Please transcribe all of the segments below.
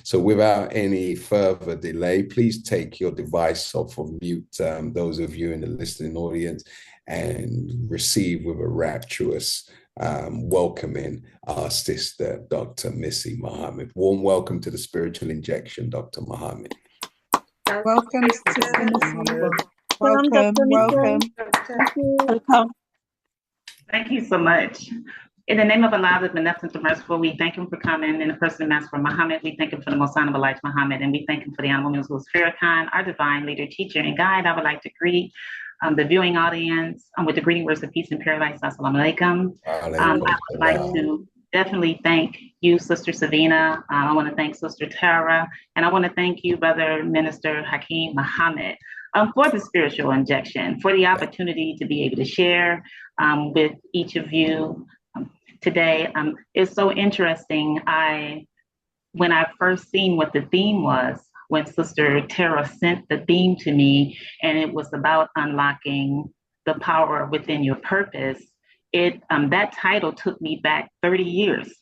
So without any further delay, please take your device off of mute, those of you in the listening audience, and receive with a rapturous welcoming our sister, Dr. Missey Muhammad. Warm welcome to the Spiritual Injection, Dr. Muhammad. Welcome, Sister Missy. Welcome, Welcome, welcome. Thank you. Welcome. Thank you so much. In the name of Allah, the beneficent and merciful, we thank him for coming. In the person of Master Muhammad, we thank him for the most honorable Elijah Muhammad, and we thank him for the honorable Mrs. Farrakhan, our divine leader, teacher, and guide. I would like to greet the viewing audience with the greeting words of peace and paradise. Assalamu alaikum. I would like to definitely thank you, Sister Savina. I want to thank Sister Tara, and I want to thank you, Brother Minister Hakeem Muhammad, for the spiritual injection, for the opportunity to be able to share with each of you today. It's so interesting. When I first seen what the theme was, when Sister Tara sent the theme to me, and it was about unlocking the power within your purpose, that title took me back 30 years.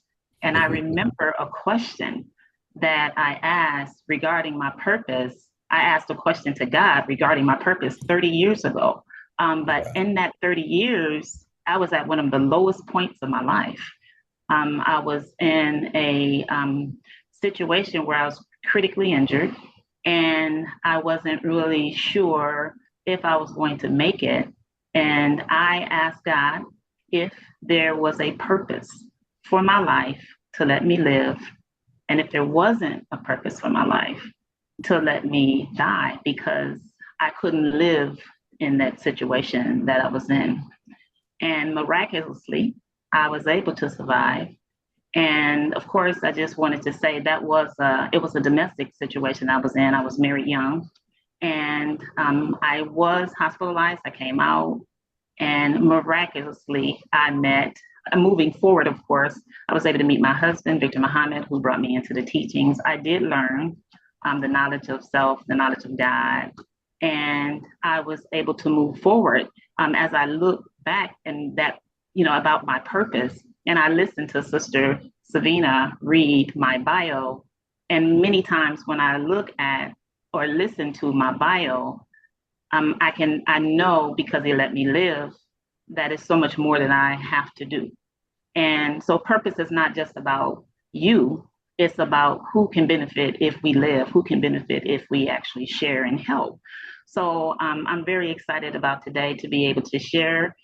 And I remember a question that I asked regarding my purpose. I asked a question to God regarding my purpose 30 years ago. But in that 30 years, I was at one of the lowest points of my life. I was in a situation where I was critically injured, and I wasn't really sure if I was going to make it. And I asked God if there was a purpose for my life to let me live, and if there wasn't a purpose for my life, to let me die, because I couldn't live in that situation that I was in. And miraculously, I was able to survive. And of course, I just wanted to say that it was a domestic situation I was in. I was married young, and I was hospitalized. I came out, and miraculously, moving forward, of course, I was able to meet my husband, Victor Muhammad, who brought me into the teachings. I did learn the knowledge of self, the knowledge of God, and I was able to move forward. As I look back and that, about my purpose, and I listened to Sister Savina read my bio, and many times when I look at or listen to my bio, I know, because he let me live, that is so much more than I have to do. And so purpose is not just about you, it's about who can benefit if we live, who can benefit if we actually share and help. So I'm very excited about today to be able to share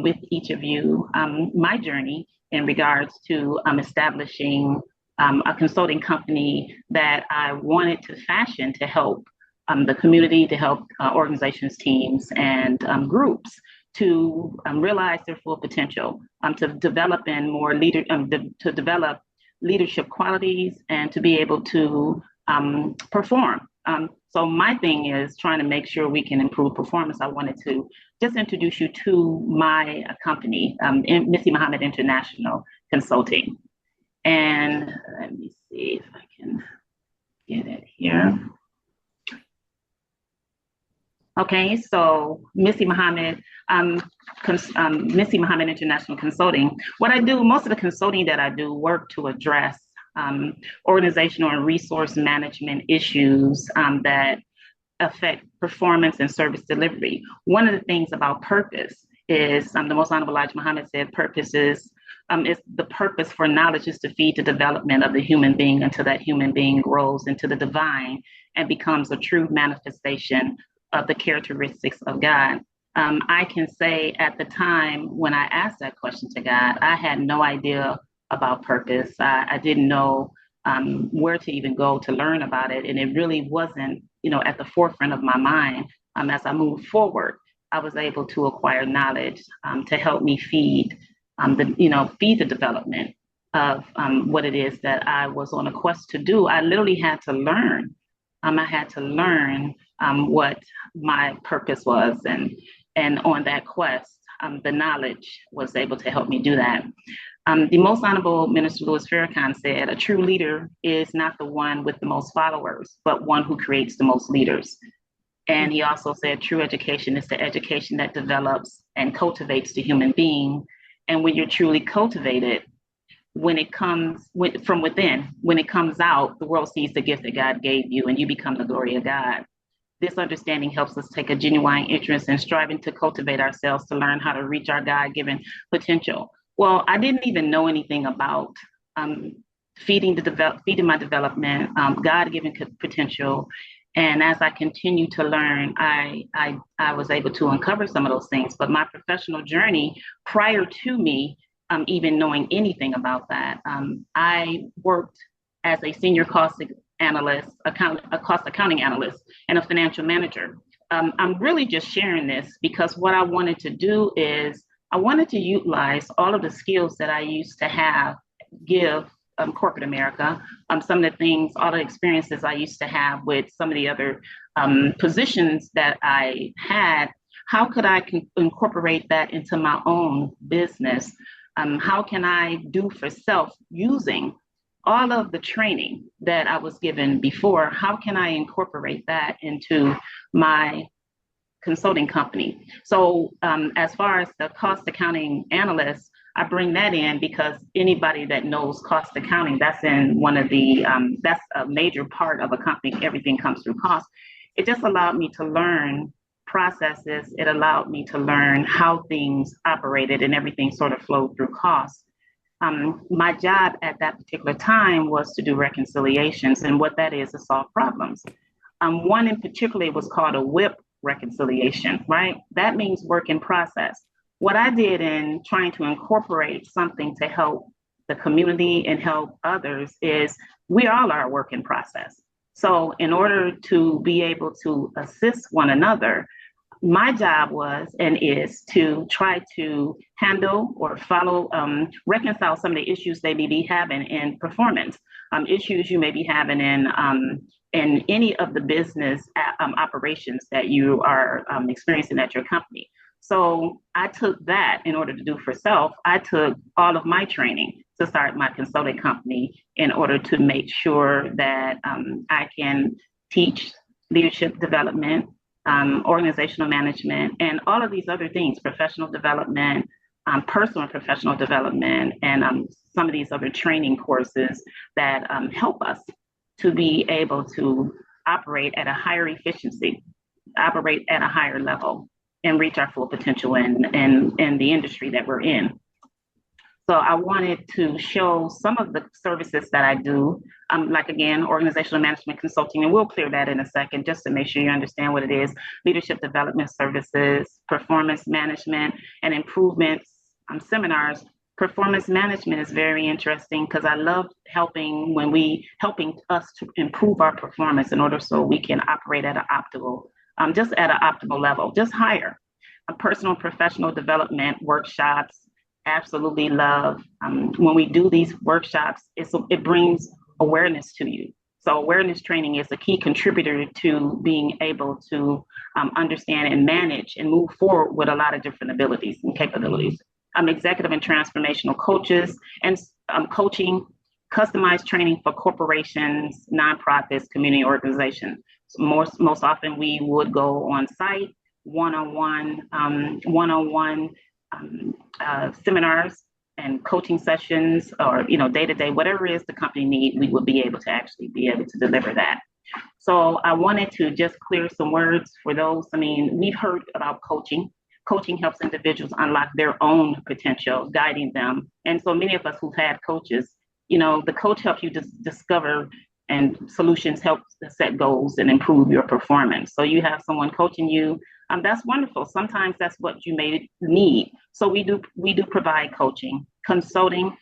with each of you my journey in regards to establishing a consulting company that I wanted to fashion to help the community, to help organizations, teams, and groups to realize their full potential, to develop to develop leadership qualities, and to be able to perform. So my thing is trying to make sure we can improve performance. I wanted to just introduce you to my company, Missey Muhammad International Consulting. And let me see if I can get it here. Okay, so Missey Muhammad, Missey Muhammad International Consulting. What I do, most of the consulting that I do, work to address organizational and resource management issues that affect performance and service delivery. One of the things about purpose is, the most honorable Elijah Muhammad said, purpose is the purpose for knowledge is to feed the development of the human being until that human being grows into the divine and becomes a true manifestation of the characteristics of God. I can say at the time when I asked that question to God, I had no idea about purpose. I didn't know where to even go to learn about it. And it really wasn't, at the forefront of my mind. As I moved forward, I was able to acquire knowledge to help me feed the development of what it is that I was on a quest to do. I literally had to learn. I had to learn what my purpose was, and on that quest, the knowledge was able to help me do that. The most honorable Minister Louis Farrakhan said, a true leader is not the one with the most followers, but one who creates the most leaders. And he also said, true education is the education that develops and cultivates the human being. And when you're truly cultivated, when it comes from within. When it comes out, the world sees the gift that God gave you and you become the glory of God. This understanding helps us take a genuine interest in striving to cultivate ourselves to learn how to reach our God-given potential. Well, I didn't even know anything about feeding my development, God-given potential. And as I continue to learn, I was able to uncover some of those things. But my professional journey prior to me even knowing anything about that, I worked as a senior cost analyst, a cost accounting analyst, and a financial manager. I'm really just sharing this because what I wanted to do is I wanted to utilize all of the skills that I used to give corporate America, some of the things, all the experiences I used to have with some of the other positions that I had. How could I incorporate that into my own business? How can I do for self using all of the training that I was given before? How can I incorporate that into my consulting company? So as far as the cost accounting analyst, I bring that in because anybody that knows cost accounting, that's in one of the, that's a major part of a company. Everything comes through cost. It just allowed me to learn processes. It allowed me to learn how things operated and everything sort of flowed through cost. My job at that particular time was to do reconciliations, and what that is to solve problems. One in particular was called a WIP reconciliation, right? That means work in process. What I did in trying to incorporate something to help the community and help others is we all are a work in process. So in order to be able to assist one another, my job was and is to try to handle or follow, reconcile some of the issues they may be having in performance, issues you may be having in any of the business operations that you are experiencing at your company. So I took that in order to do for self. I took all of my training to start my consulting company in order to make sure that I can teach leadership development, organizational management, and all of these other things, professional development, personal and professional development, and some of these other training courses that help us to be able to operate at a higher efficiency, operate at a higher level, and reach our full potential in the industry that we're in. So I wanted to show some of the services that I do, like again, organizational management consulting, and we'll clear that in a second just to make sure you understand what it is, leadership development services, performance management and improvements, seminars. Performance management is very interesting because I love helping us to improve our performance in order so we can operate at an optimal, just at an optimal level, just higher. Personal and professional development workshops, absolutely love. When we do these workshops, it brings awareness to you. So awareness training is a key contributor to being able to understand and manage and move forward with a lot of different abilities and capabilities. Executive and transformational coaches and coaching, customized training for corporations, nonprofits, community organizations. Most often we would go on site, one-on-one seminars and coaching sessions, or day-to-day, whatever it is the company need, we would be able to deliver that. So I wanted to just clear some words for those. We've heard about coaching. Coaching helps individuals unlock their own potential, guiding them. And so many of us who've had coaches, the coach helps you discover, and solutions help set goals and improve your performance. So you have someone coaching you, that's wonderful. Sometimes that's what you may need. So we do provide coaching, consulting,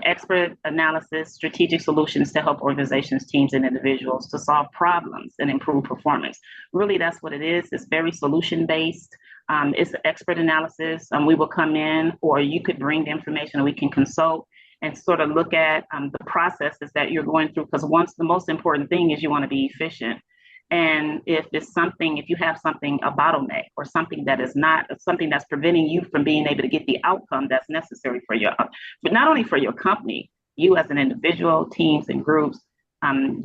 expert analysis, strategic solutions to help organizations, teams, and individuals to solve problems and improve performance. Really, that's what it is. It's very solution-based. It's expert analysis. We will come in, or you could bring the information and we can consult and sort of look at the processes that you're going through. Because the most important thing is you want to be efficient. And if you have a bottleneck or something that is not something that's preventing you from being able to get the outcome that's necessary but not only for your company, you as an individual, teams and groups,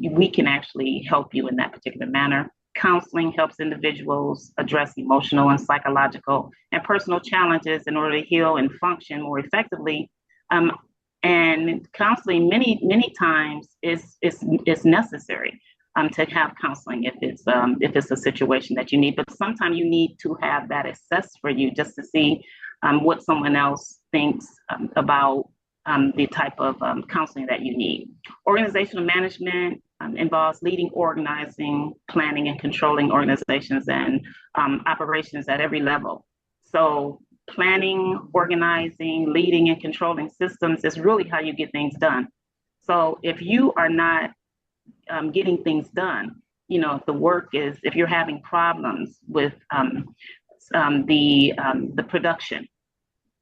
we can actually help you in that particular manner. Counseling helps individuals address emotional and psychological and personal challenges in order to heal and function more effectively. And counseling many times is necessary to have counseling if it's a situation that you need. But sometimes you need to have that assessed for you just to see what someone else thinks about the type of counseling that you need. Organizational management involves leading, organizing, planning, and controlling organizations and operations at every level. So planning, organizing, leading, and controlling systems is really how you get things done. So if you are not getting things done, if you're having problems with the production,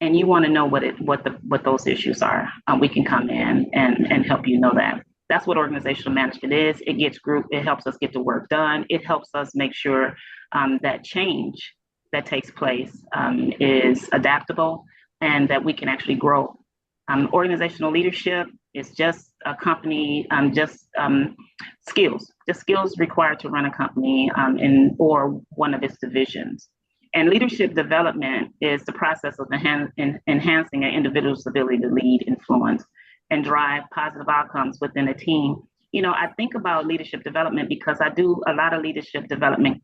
and you want to know what those issues are, we can come in and help you know that. That's what organizational management is. It helps us get the work done. It helps us make sure that change that takes place is adaptable and that we can actually grow. Organizational leadership is just a company, skills required to run a company or one of its divisions. And leadership development is the process of enhancing an individual's ability to lead, influence, and drive positive outcomes within a team. I think about leadership development because I do a lot of leadership development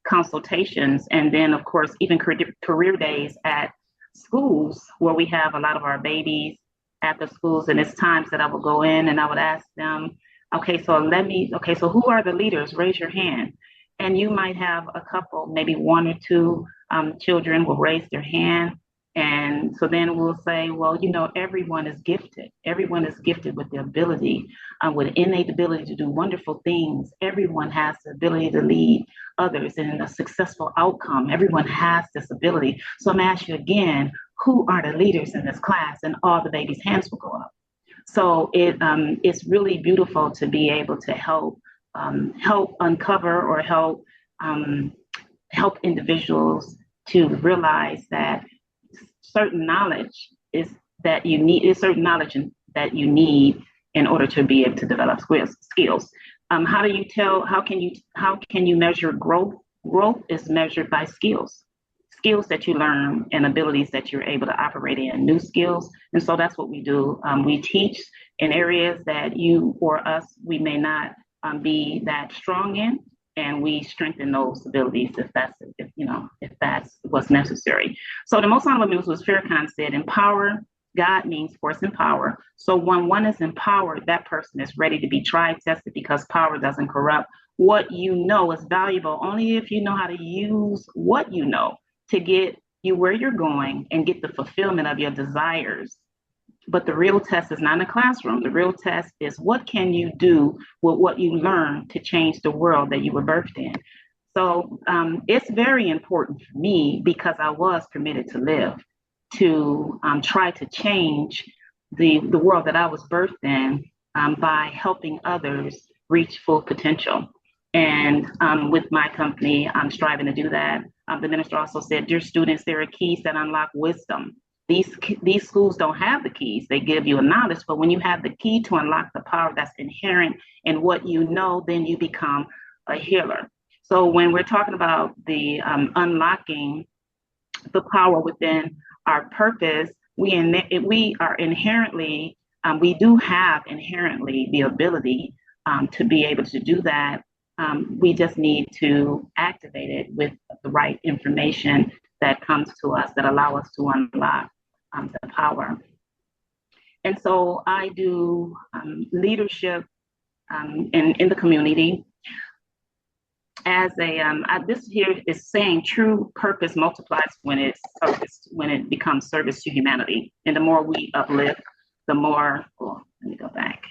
consultations, and then of course even career days at schools where we have a lot of our babies at the schools, and it's times that I would go in and I would ask them, so who are the leaders? Raise your hand. And you might have a couple, maybe one or two children will raise their hand. And so then we'll say, well, everyone is gifted. Everyone is gifted with the ability, with innate ability to do wonderful things. Everyone has the ability to lead others in a successful outcome. Everyone has this ability. So I'm going to ask you again, who are the leaders in this class? And all the babies' hands will go up. So it's really beautiful to be able to help uncover or help individuals to realize that certain knowledge that you need in order to be able to develop skills. How can you measure growth? Growth is measured by skills that you learn and abilities that you're able to operate in, new skills. And so that's what we do. We teach in areas that you or us, we may not be that strong in, and we strengthen those abilities if that's what's necessary. So the most honorable Mrs. Farrakhan said, empower. God means force and power. So when one is empowered, that person is ready to be tried, tested, because power doesn't corrupt. What you know is valuable only if you know how to use what you know to get you where you're going and get the fulfillment of your desires. But the real test is not in the classroom. The real test is what can you do with what you learned to change the world that you were birthed in. So it's very important for me, because I was permitted to live, to try to change the world that I was birthed in by helping others reach full potential. And with my company, I'm striving to do that. The minister also said, dear students, there are keys that unlock wisdom. These schools don't have the keys. They give you a knowledge, but when you have the key to unlock the power that's inherent in what you know, then you become a healer. So when we're talking about the unlocking the power within our purpose, we do have inherently the ability to be able to do that. We just need to activate it with the right information that comes to us that allow us to unlock the power. And so I do leadership in the community as this here is saying true purpose multiplies when it becomes service to humanity. And the more we uplift, the more, let me go back.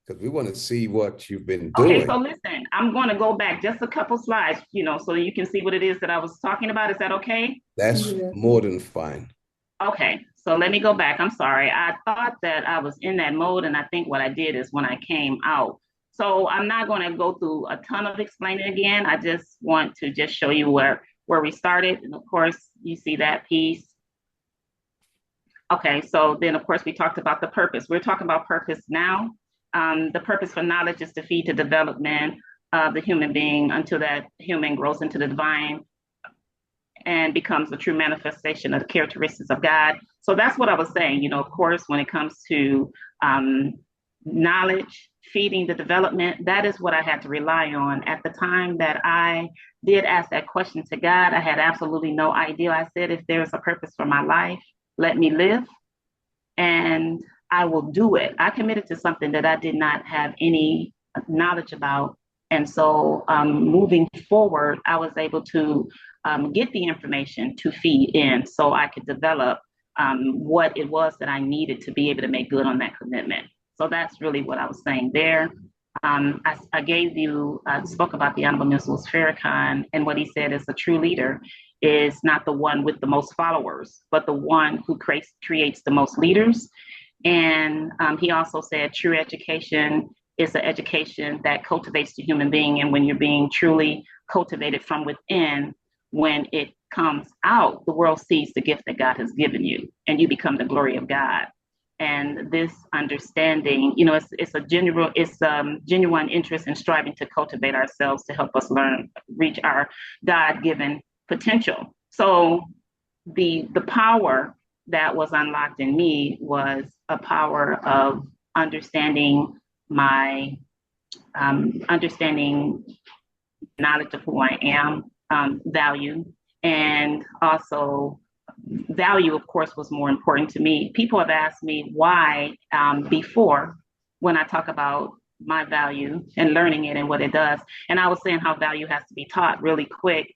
Because we want to see what you've been doing. Okay, so listen, I'm going to go back just a couple slides, so you can see what it is that I was talking about. Is that okay? That's more than fine. Okay, so let me go back. I'm sorry. I thought that I was in that mode, and I think what I did is when I came out. So I'm not going to go through a ton of explaining again. I just want to just show you where we started. And of course, you see that piece. Okay, so then of course we talked about the purpose. We're talking about purpose now. The purpose for knowledge is to feed the development of the human being until that human grows into the divine and becomes a true manifestation of the characteristics of God. So that's what I was saying. Of course, when it comes to knowledge, feeding the development, that is what I had to rely on. At the time that I did ask that question to God, I had absolutely no idea. I said, if there's a purpose for my life, let me live and I will do it. I committed to something that I did not have any knowledge about. And so moving forward, I was able to get the information to feed in so I could develop what it was that I needed to be able to make good on that commitment. So that's really what I was saying there. I spoke about the Honorable Mr. Farrakhan, and what he said is a true leader is not the one with the most followers, but the one who creates the most leaders. And he also said true education is an education that cultivates the human being. And when you're being truly cultivated from within, when it comes out, the world sees the gift that God has given you, and you become the glory of God. And this understanding, it's genuine interest in striving to cultivate ourselves to help us reach our God-given potential. So the power that was unlocked in me was a power of understanding my understanding knowledge of who I am, value, and also value, of course, was more important to me. People have asked me why before when I talk about my value and learning it and what it does. And I was saying how value has to be taught really quick.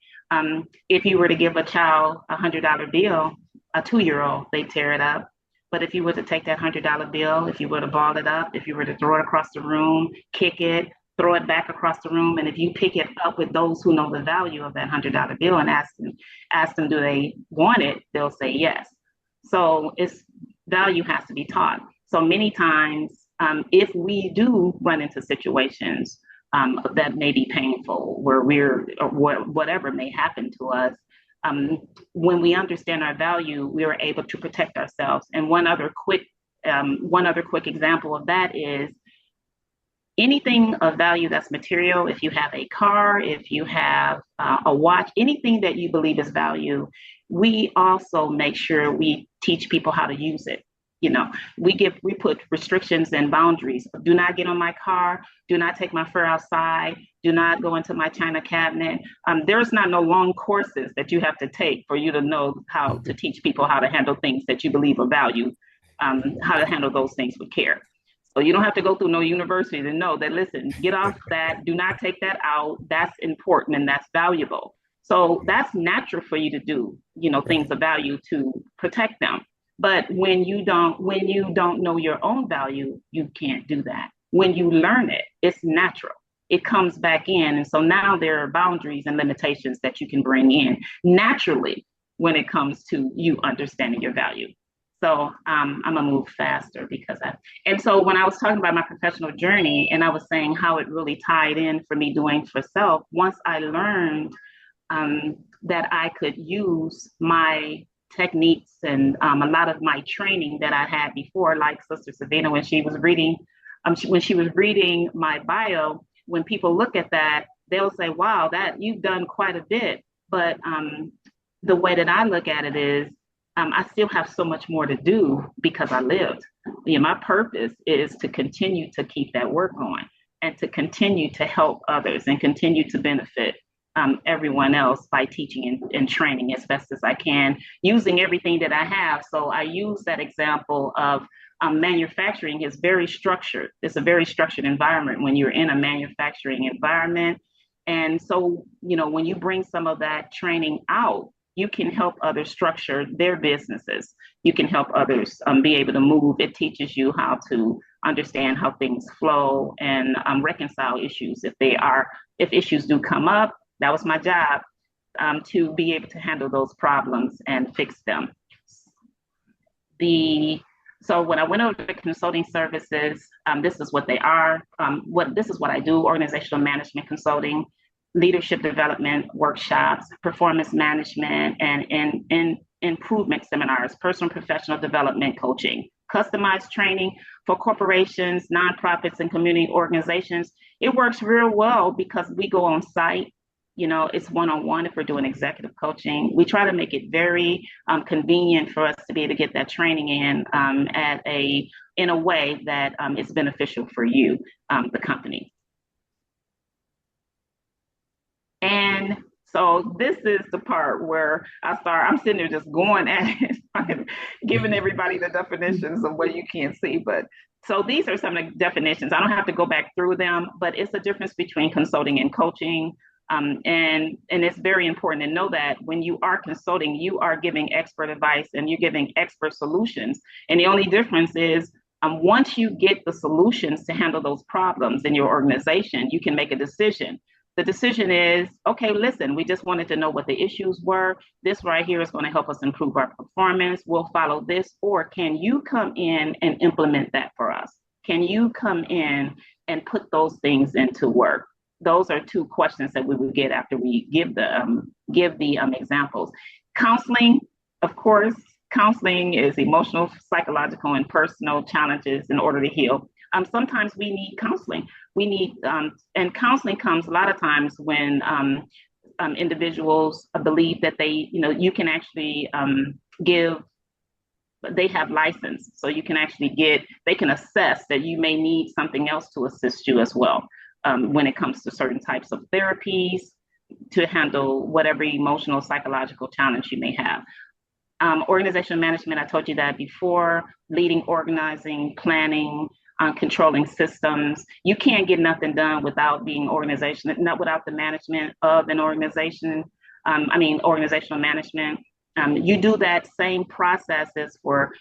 If you were to give a child $100 bill, a 2-year-old, they tear it up. But if you were to take that $100 bill, if you were to ball it up, if you were to throw it across the room, kick it, throw it back across the room, and if you pick it up with those who know the value of that $100 bill and ask them, do they want it? They'll say yes. So value has to be taught. So many times, if we do run into situations that may be painful, where whatever may happen to us, when we understand our value, we are able to protect ourselves. And one other quick example of that is anything of value that's material. If you have a car, if you have a watch, anything that you believe is value, we also make sure we teach people how to use it. We put restrictions and boundaries. Do not get on my car. Do not take my fur outside. Do not go into my china cabinet. There's no long courses that you have to take for you to know how to teach people how to handle things that you believe are value, how to handle those things with care. So you don't have to go through no university to know that, listen, get off that. Do not take that out. That's important and that's valuable. So that's natural for you to do, things of value to protect them. But when you don't know your own value, you can't do that. When you learn it, it's natural. It comes back in. And so now there are boundaries and limitations that you can bring in naturally when it comes to you understanding your value. So I'm gonna move faster and so when I was talking about my professional journey and I was saying how it really tied in for me doing for self, once I learned that I could use my techniques and a lot of my training that I had before, like Sister Savina, when she was reading my bio, when people look at that, they'll say, wow, that you've done quite a bit. But the way that I look at it is, I still have so much more to do because I lived. My purpose is to continue to keep that work going and to continue to help others and continue to benefit everyone else by teaching and training as best as I can, using everything that I have. So I use that example of manufacturing is very structured. It's a very structured environment when you're in a manufacturing environment. And so, when you bring some of that training out, you can help others structure their businesses. You can help others be able to move. It teaches you how to understand how things flow and reconcile issues if issues do come up. That was my job, to be able to handle those problems and fix them. So when I went over to consulting services, this is what they are. This is what I do: organizational management consulting, leadership development workshops, performance management, and improvement seminars, personal and professional development coaching, customized training for corporations, nonprofits, and community organizations. It works real well because we go on site. it's one-on-one. If we're doing executive coaching, we try to make it very convenient for us to be able to get that training in a way that is beneficial for you, the company. And so this is the part where I'm sitting there just going at it, giving everybody the definitions of what you can't see. But so these are some of the definitions. I don't have to go back through them, but it's the difference between consulting and coaching. And it's very important to know that when you are consulting, you are giving expert advice and you're giving expert solutions. And the only difference is once you get the solutions to handle those problems in your organization, you can make a decision. The decision is, okay, listen, we just wanted to know what the issues were. This right here is going to help us improve our performance. We'll follow this. Or can you come in and implement that for us? Can you come in and put those things into work? Those are two questions that we would get after we give the examples. Counseling, of course, counseling is emotional, psychological, and personal challenges in order to heal. Sometimes we need counseling. And counseling comes a lot of times when individuals believe that you can actually they have license. So you can actually they can assess that you may need something else to assist you as well when it comes to certain types of therapies to handle whatever emotional, psychological challenge you may have. Organizational management, I told you that before, leading, organizing, planning, controlling systems. You can't get nothing done without being not without the management of an organization. Organizational management. You do that same process it's for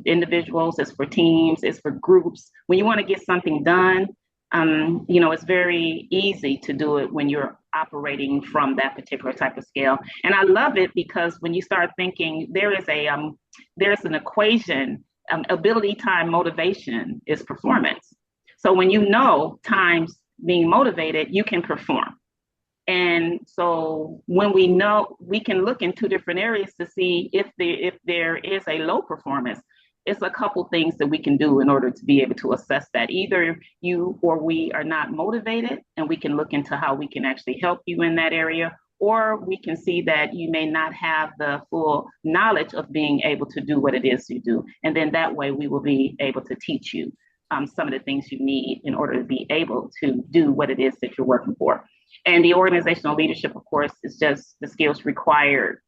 individuals, it's for teams, it's for groups. When you want to get something done, it's very easy to do it when you're operating from that particular type of scale. And I love it because when you start thinking, there's an equation. Ability, time, motivation is performance. So when times being motivated, you can perform. And so when we know, we can look in two different areas to see if there is a low performance. It's a couple things that we can do in order to be able to assess that. Either you or we are not motivated, and we can look into how we can actually help you in that area, or we can see that you may not have the full knowledge of being able to do what it is you do. And then that way we will be able to teach you some of the things you need in order to be able to do what it is that you're working for. And the organizational leadership, of course, is just the skills required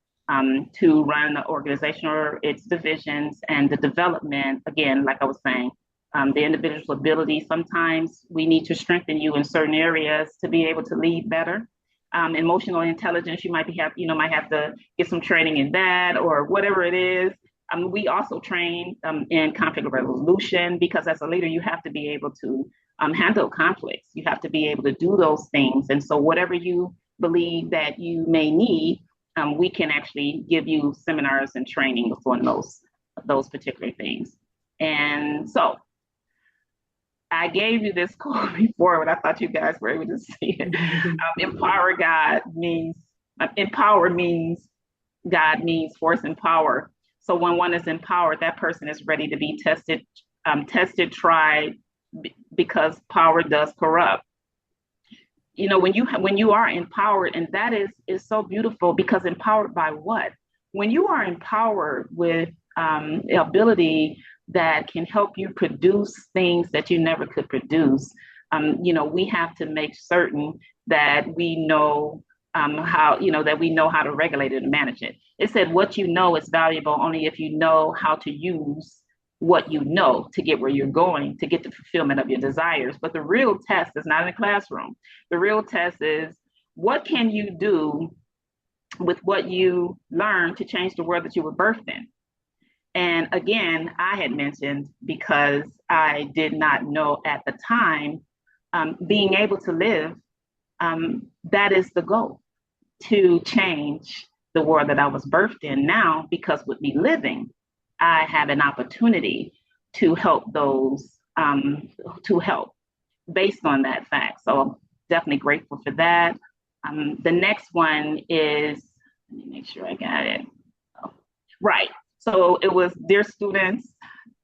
to run the organization or its divisions, and the development, again, like I was saying, the individual's ability. Sometimes we need to strengthen you in certain areas to be able to lead better. Emotional intelligence, you might have to get some training in that or whatever it is. We also train in conflict resolution, because as a leader, you have to be able to handle conflicts. You have to be able to do those things. And so whatever you believe that you may need, we can actually give you seminars and training on those particular things. And so I gave you this quote before, but I thought you guys were able to see it. Empower means God means force and power. So when one is empowered, that person is ready to be tested, tried, because power does corrupt. When you are empowered, and that is so beautiful, because empowered by what? When you are empowered with the ability that can help you produce things that you never could produce, we have to make certain that we know how to regulate it and manage it. It said what you know is valuable only if you know how to use what you know to get where you're going, to get the fulfillment of your desires. But the real test is not in the classroom. The real test is, what can you do with what you learned to change the world that you were birthed in? And again, I had mentioned, because I did not know at the time, being able to live, that is the goal, to change the world that I was birthed in. Now, because with me living, I have an opportunity to help those, based on that fact. So I'm definitely grateful for that. The next one is, let me make sure I got it. Oh, right. So it was, dear students,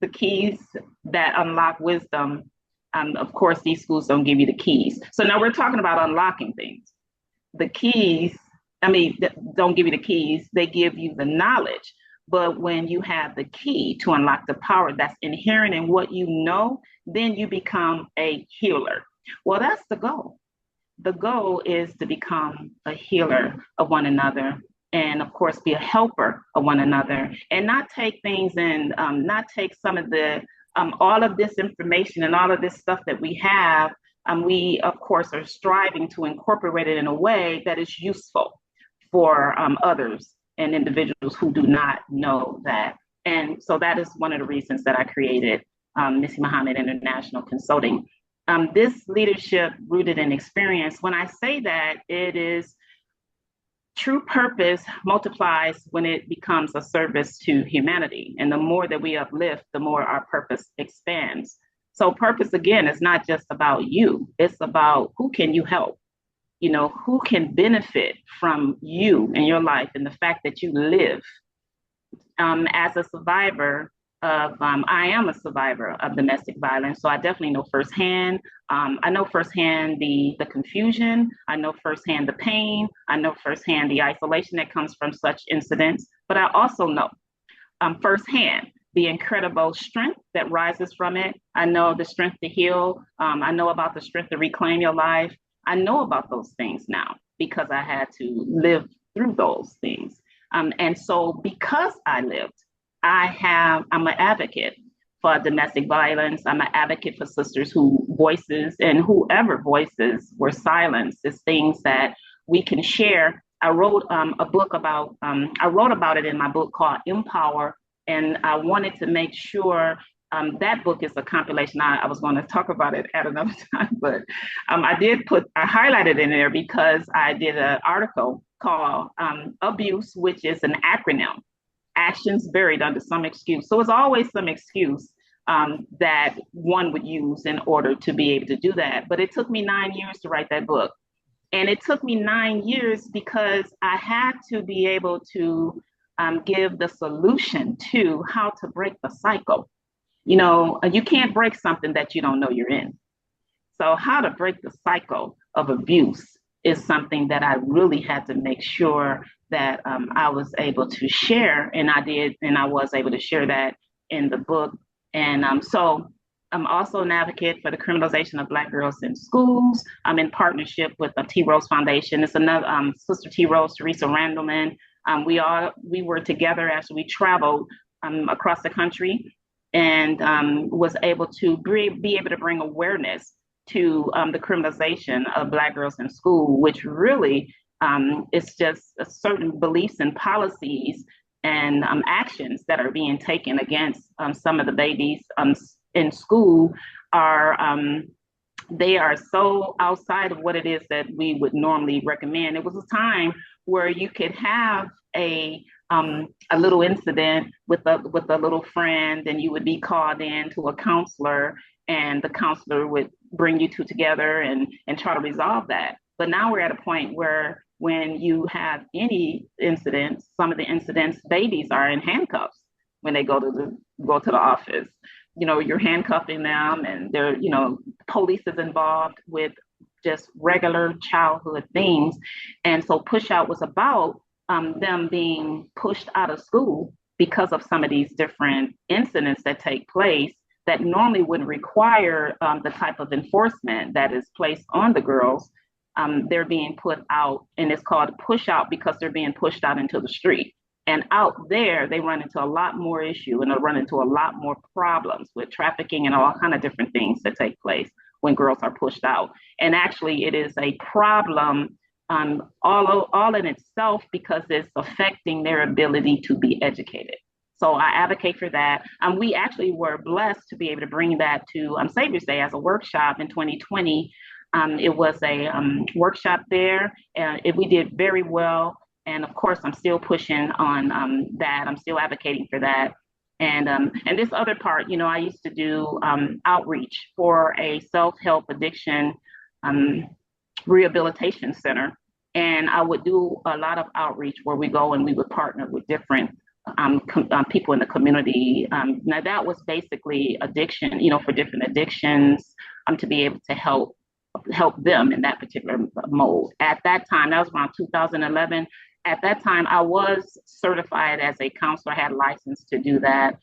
the keys that unlock wisdom. Of course, these schools don't give you the keys. So now we're talking about unlocking things. the keys. I mean, don't give you the keys, they give you the knowledge. But when you have the key to unlock the power that's inherent in what you know, then you become a healer. Well, that's the goal. The goal is to become a healer of one another, and of course be a helper of one another, and not take things and not take some of the all of this information and all of this stuff that we have. We of course are striving to incorporate it in a way that is useful for others and individuals who do not know that. And so that is one of the reasons that I created Missey Muhammad International Consulting. This leadership rooted in experience, when I say that, it is true purpose multiplies when it becomes a service to humanity. And the more that we uplift, the more our purpose expands. So purpose, again, is not just about you. It's about who can you help? You know, who can benefit from you and your life and the fact that you live. As a survivor of, I am a survivor of domestic violence, so I definitely know firsthand. I know firsthand the confusion. I know firsthand the pain. I know firsthand the isolation that comes from such incidents. But I also know firsthand the incredible strength that rises from it. I know the strength to heal. I know about the strength to reclaim your life. I know about those things now because I had to live through those things. And so because I lived, I'm an advocate for domestic violence. I'm an advocate for sisters who voices and whoever voices were silenced. It's things that we can share. I wrote a book about, I wrote about it in my book called Empower. And I wanted to make sure that book is a compilation. I was going to talk about it at another time, but I highlighted in there because I did an article called Abuse, which is an acronym, actions buried under some excuse. So it's always some excuse that one would use in order to be able to do that. But it took me 9 years to write that book. And it took me 9 years because I had to be able to give the solution to how to break the cycle. You know, you can't break something that you don't know you're in. So how to break the cycle of abuse is something that I really had to make sure that I was able to share. And I did, and I was able to share that in the book. And so I'm also an advocate for the criminalization of Black girls in schools. I'm in partnership with the T. Rose Foundation. It's another Sister T. Rose, Teresa Randleman. We were together as we traveled across the country, and was able to be able to bring awareness to the criminalization of Black girls in school, which really is just a certain beliefs and policies and actions that are being taken against some of the babies in school they are so outside of what it is that we would normally recommend. It was a time where you could have a little incident with a little friend, and you would be called in to a counselor, and the counselor would bring you two together and try to resolve that. But now we're at a point where when you have any incidents, some of the incidents, babies are in handcuffs when they go to the office. You know, you're handcuffing them, and they're, you know, police is involved with just regular childhood things. And so push out was about them being pushed out of school because of some of these different incidents that take place that normally wouldn't require the type of enforcement that is placed on the girls. They're being put out, and it's called push out because they're being pushed out into the street. And out there, they run into a lot more issue, and they run into a lot more problems with trafficking and all kind of different things that take place when girls are pushed out. And actually, it is a problem all in itself because it's affecting their ability to be educated. So I advocate for that. We actually were blessed to be able to bring that to Savior's Day as a workshop in 2020. It was a workshop there, and we did very well. And of course, I'm still pushing on that. I'm still advocating for that. And this other part, you know, I used to do outreach for a self-help addiction rehabilitation center. And I would do a lot of outreach where we go and we would partner with different people in the community. Now that was basically addiction, you know, for different addictions, to be able to help help them in that particular mode. At that time, that was around 2011. At that time, I was certified as a counselor, I had license to do that.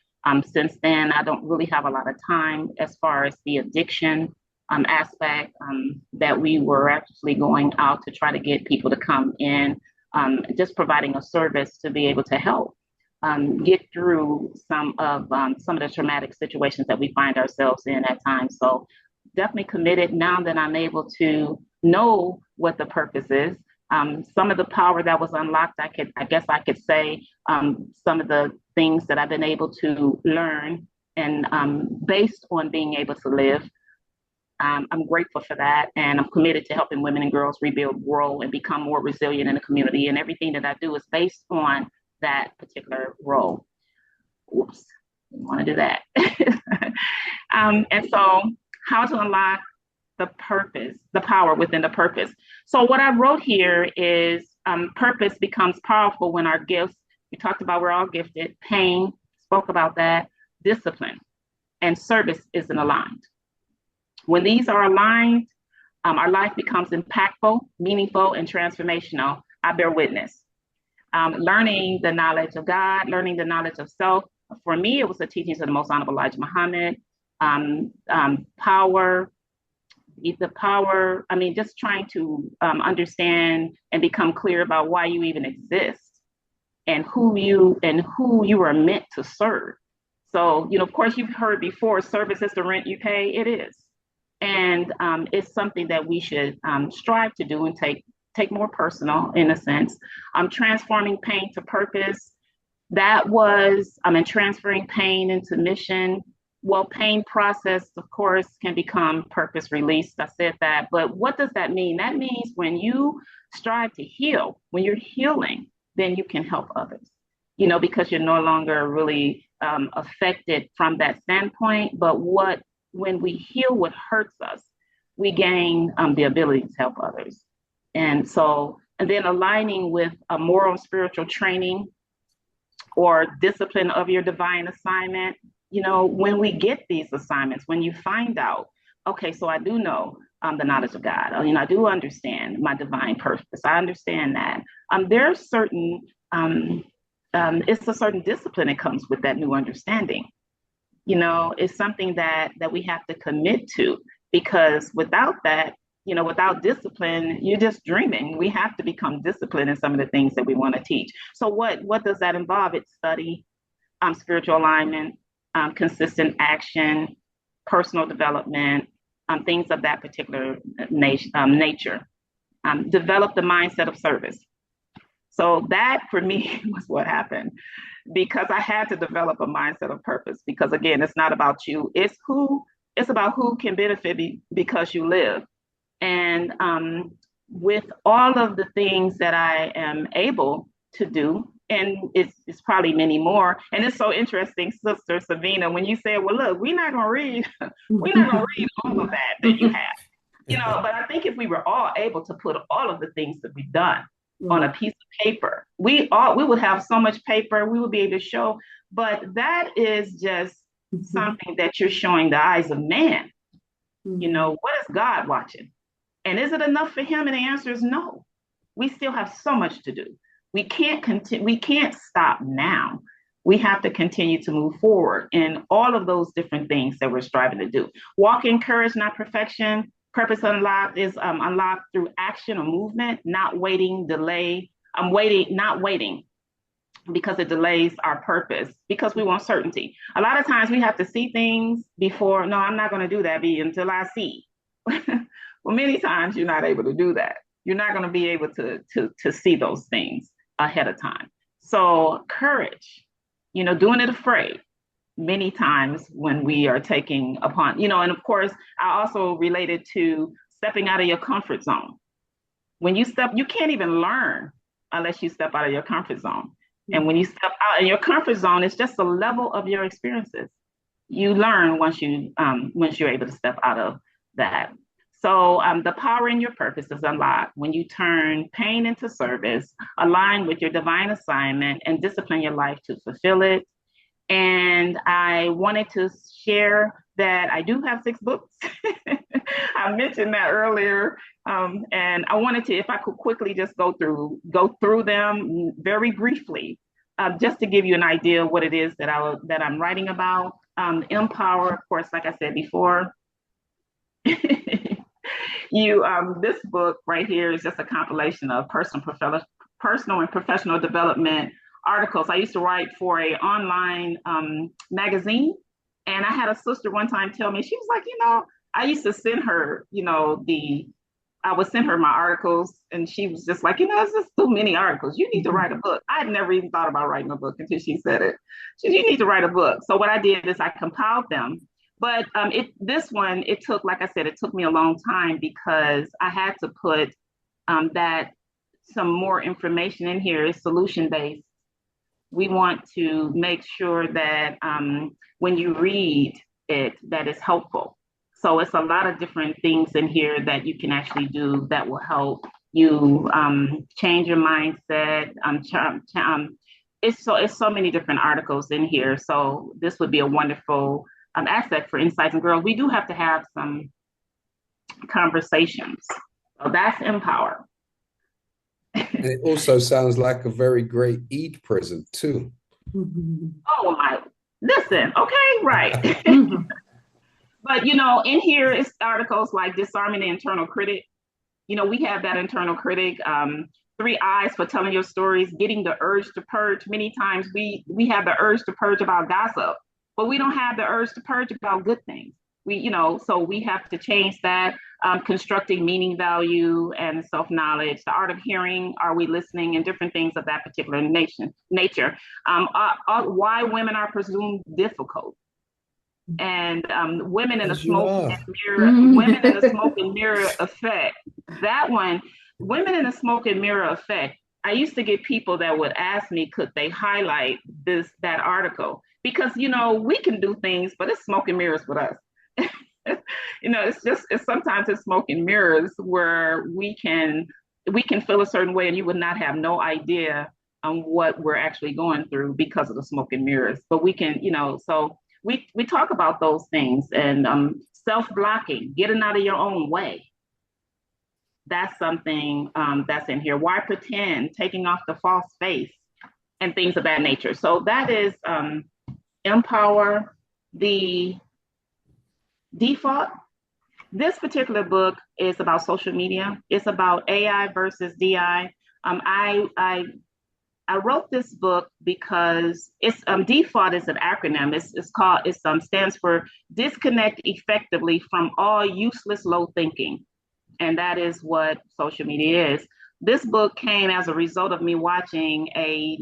Since then, I don't really have a lot of time as far as the addiction aspect, that we were actually going out to try to get people to come in, just providing a service to be able to help get through some of the traumatic situations that we find ourselves in at times. So definitely committed now that I'm able to know what the purpose is. Some of the power that was unlocked, I guess I could say, some of the things that I've been able to learn and based on being able to live. I'm grateful for that, and I'm committed to helping women and girls rebuild, grow, and become more resilient in the community. And everything that I do is based on that particular role. Oops, didn't want to do that. And so, how to unlock the purpose, the power within the purpose. So what I wrote here is purpose becomes powerful when our gifts, we talked about we're all gifted, pain, spoke about that, discipline, and service isn't aligned. When these are aligned, our life becomes impactful, meaningful, and transformational. I bear witness. Learning the knowledge of God, learning the knowledge of self. For me, it was the teachings of the Most Honorable Elijah Muhammad. Power, just trying to understand and become clear about why you even exist and who you are meant to serve. So, of course, you've heard before, service is the rent you pay. It is. And it's something that we should strive to do and take more personal in a sense. Transforming pain to purpose. That was, transferring pain into mission. Well, pain process, of course, can become purpose released. I said that, but what does that mean? That means when you strive to heal, when you're healing, then you can help others, because you're no longer really affected from that standpoint. But when we heal what hurts us, we gain the ability to help others. And then aligning with a moral and spiritual training or discipline of your divine assignment. When we get these assignments, when you find out, okay, so I do know the knowledge of God, I do understand my divine purpose. I understand that. There's certain, it's a certain discipline that comes with that new understanding. It's something that we have to commit to, because without that, without discipline, you're just dreaming. We have to become disciplined in some of the things that we want to teach. So what does that involve? It's study, spiritual alignment, consistent action, personal development, things of that particular nature. Develop the mindset of service. So that for me was what happened, because I had to develop a mindset of purpose, because again, it's not about you, it's about who can benefit because you live. And with all of the things that I am able to do, and it's probably many more. And it's so interesting, Sister Savina, when you said, well, look, we're not going to read all of that you have, but I think if we were all able to put all of the things that we've done on a piece of paper, we would have so much paper, we would be able to show, but that is just something that you're showing the eyes of man. What is God watching? And is it enough for him? And the answer is no. We still have so much to do. We can't stop now. We have to continue to move forward in all of those different things that we're striving to do. Walk in courage, not perfection. Purpose unlocked is unlocked through action or movement, not waiting, delay. Not waiting, because it delays our purpose, because we want certainty. A lot of times we have to see things before, no, I'm not going to do that until I see. Well, many times you're not able to do that. You're not going to be able to see those things ahead of time. So courage, doing it afraid. Many times when we are taking upon, and of course, I also related to stepping out of your comfort zone. When you can't even learn unless you step out of your comfort zone. And when you step out in your comfort zone, it's just the level of your experiences. You learn once you're able to step out of that. So the power in your purpose is unlocked when you turn pain into service, align with your divine assignment, and discipline your life to fulfill it. And I wanted to share that I do have 6 books. I mentioned that earlier, and I wanted to, if I could quickly just go through them very briefly, just to give you an idea of what it is that I'm writing about. Empower, of course, like I said before. This book right here is just a compilation of personal and professional development articles. I used to write for a online magazine, and I had a sister one time tell me, she was like, I used to send her, I would send her my articles, and she was just like, it's just too many articles. You need to write a book. I had never even thought about writing a book until she said it. She said, you need to write a book. So what I did is I compiled them. But it took, like I said, it took me a long time because I had to put that some more information in here is solution based. We want to make sure that when you read it, that it's helpful. So it's a lot of different things in here that you can actually do that will help you change your mindset. It's so many different articles in here. So this would be a wonderful asset for Insights and Girls. We do have to have some conversations. So that's Empower. And it also sounds like a very great Eid present too. Oh my, listen, okay, right. But in here it's articles like Disarming the Internal Critic. We have that internal critic. 3 eyes for telling your stories, getting the urge to purge. Many times we have the urge to purge about gossip, but we don't have the urge to purge about good things. So we have to change that. Constructing meaning, value, and self-knowledge. The art of hearing. Are we listening? And different things of that particular nature. Why women are presumed difficult. And women in the smoke and mirror. Women in the smoke and mirror effect. That one. Women in the smoke and mirror effect. I used to get people that would ask me, could they highlight that article? Because we can do things, but it's smoke and mirrors with us. It's sometimes it's smoke and mirrors where we can feel a certain way and you would not have no idea on what we're actually going through because of the smoke and mirrors. But we can, so we talk about those things. And self-blocking, getting out of your own way. That's something that's in here. Why pretend? Taking off the false face and things of that nature. So that is Empower. The Default. This particular book is about social media. It's about AI versus DI. I wrote this book because it's Default is an acronym. It stands for Disconnect Effectively from All Useless Low Thinking, and that is what social media is. This book came as a result of me watching a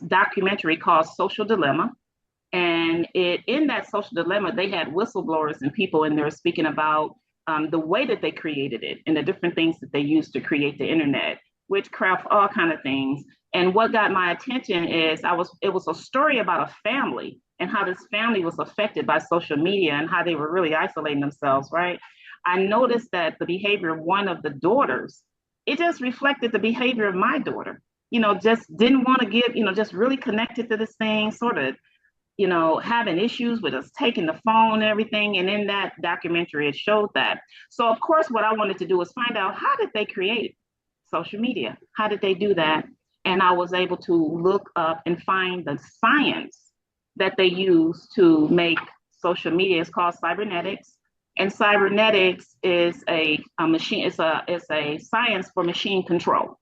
documentary called Social Dilemma. And in that social dilemma, they had whistleblowers and people in there speaking about the way that they created it and the different things that they used to create the internet, witchcraft, all kind of things. And what got my attention is it was a story about a family and how this family was affected by social media and how they were really isolating themselves, right? I noticed that the behavior of one of the daughters, it just reflected the behavior of my daughter, just didn't want to give, just really connected to this thing, sort of having issues with us taking the phone and everything. And in that documentary, it showed that. So of course, what I wanted to do was find out, how did they create social media? How did they do that? And I was able to look up and find the science that they use to make social media. It's called cybernetics. And cybernetics is a science for machine control.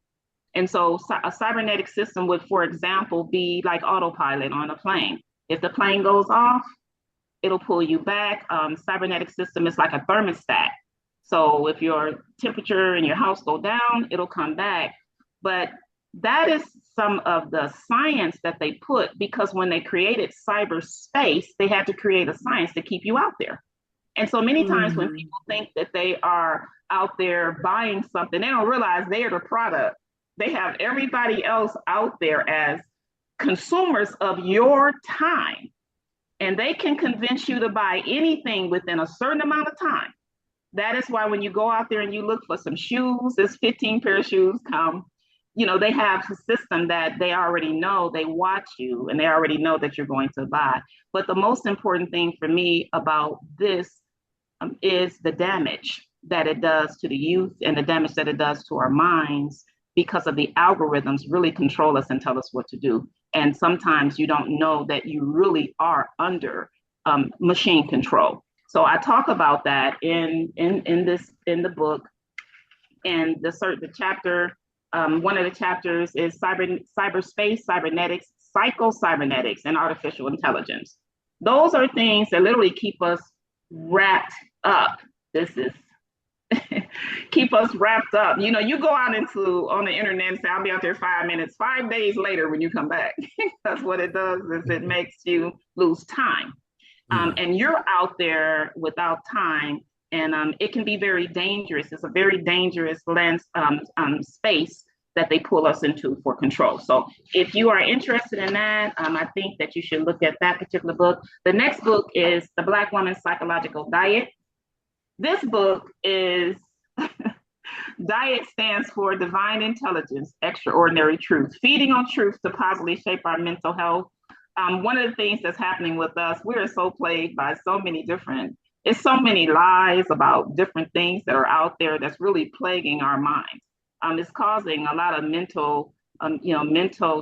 And so a cybernetic system would, for example, be like autopilot on a plane. If the plane goes off, it'll pull you back. Cybernetic system is like a thermostat. So if your temperature in your house go down, it'll come back. But that is some of the science that they put, because when they created cyberspace, they had to create a science to keep you out there. And so many times when people think that they are out there buying something, they don't realize they are the product. They have everybody else out there as consumers of your time, and they can convince you to buy anything within a certain amount of time. That is why when you go out there and you look for some shoes, there's 15 pair of shoes come, they have a system that they already know, they watch you and they already know that you're going to buy. But the most important thing for me about this is the damage that it does to the youth and the damage that it does to our minds, because of the algorithms really control us and tell us what to do. And sometimes you don't know that you really are under machine control. So I talk about that in the book. And the chapter, one of the chapters is cyberspace, cybernetics, psycho-cybernetics, and artificial intelligence. Those are things that literally keep us wrapped up. This is keep us wrapped up. You know, you go out on the internet and say, I'll be out there 5 minutes, 5 days later when you come back. That's what it does, is it makes you lose time. And you're out there without time, and it can be very dangerous. It's a very dangerous space that they pull us into for control. So if you are interested in that, I think that you should look at that particular book. The next book is The Black Woman's Psychological Diet. This book is, DIET stands for Divine Intelligence, Extraordinary Truth, feeding on truth to positively shape our mental health. One of the things that's happening with us, we are so plagued by so many lies about different things that are out there that's really plaguing our minds. It's causing a lot of mental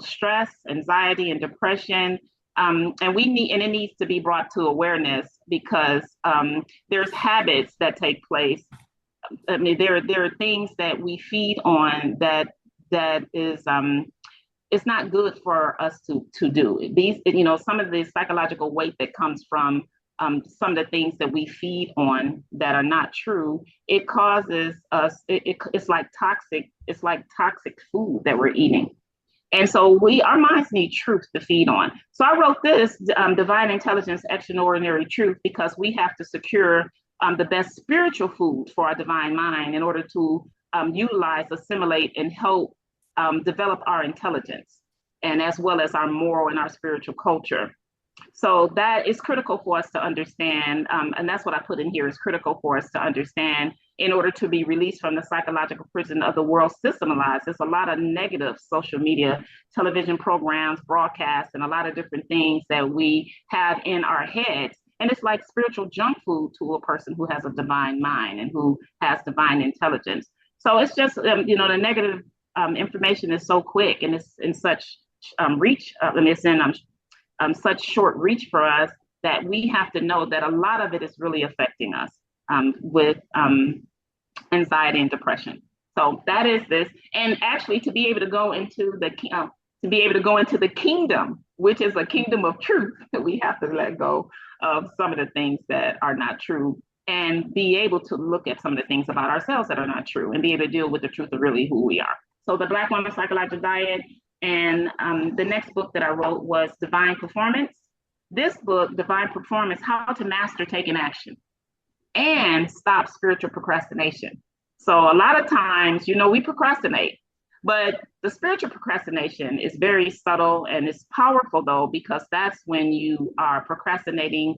stress, anxiety, and depression. And it needs to be brought to awareness, because there's habits that take place. I mean, there are things that we feed on that is it's not good for us to do. These, some of the psychological weight that comes from some of the things that we feed on that are not true, it causes us, it's like toxic food that we're eating. And so our minds need truth to feed on. So I wrote this, Divine Intelligence, Extraordinary Truth, because we have to secure the best spiritual food for our divine mind in order to utilize, assimilate, and help develop our intelligence, and as well as our moral and our spiritual culture. So that is critical for us to understand. And that's what I put in here, is critical for us to understand in order to be released from the psychological prison of the world system lies. There's a lot of negative social media, television programs, broadcasts, and a lot of different things that we have in our heads. And it's like spiritual junk food to a person who has a divine mind and who has divine intelligence. So it's just, the negative information is so quick, and it's in such reach, and it's in such short reach for us, that we have to know that a lot of it is really affecting us with anxiety and depression. So that is this, and actually to be able to go into the kingdom, which is a kingdom of truth, we have to let go of some of the things that are not true, and be able to look at some of the things about ourselves that are not true, and be able to deal with the truth of really who we are. So the Black Woman Psychological Diet. And the next book that I wrote was Divine Performance. This book, Divine Performance, How to Master Taking Action and Stop Spiritual Procrastination. So a lot of times, we procrastinate, but the spiritual procrastination is very subtle, and it's powerful though, because that's when you are procrastinating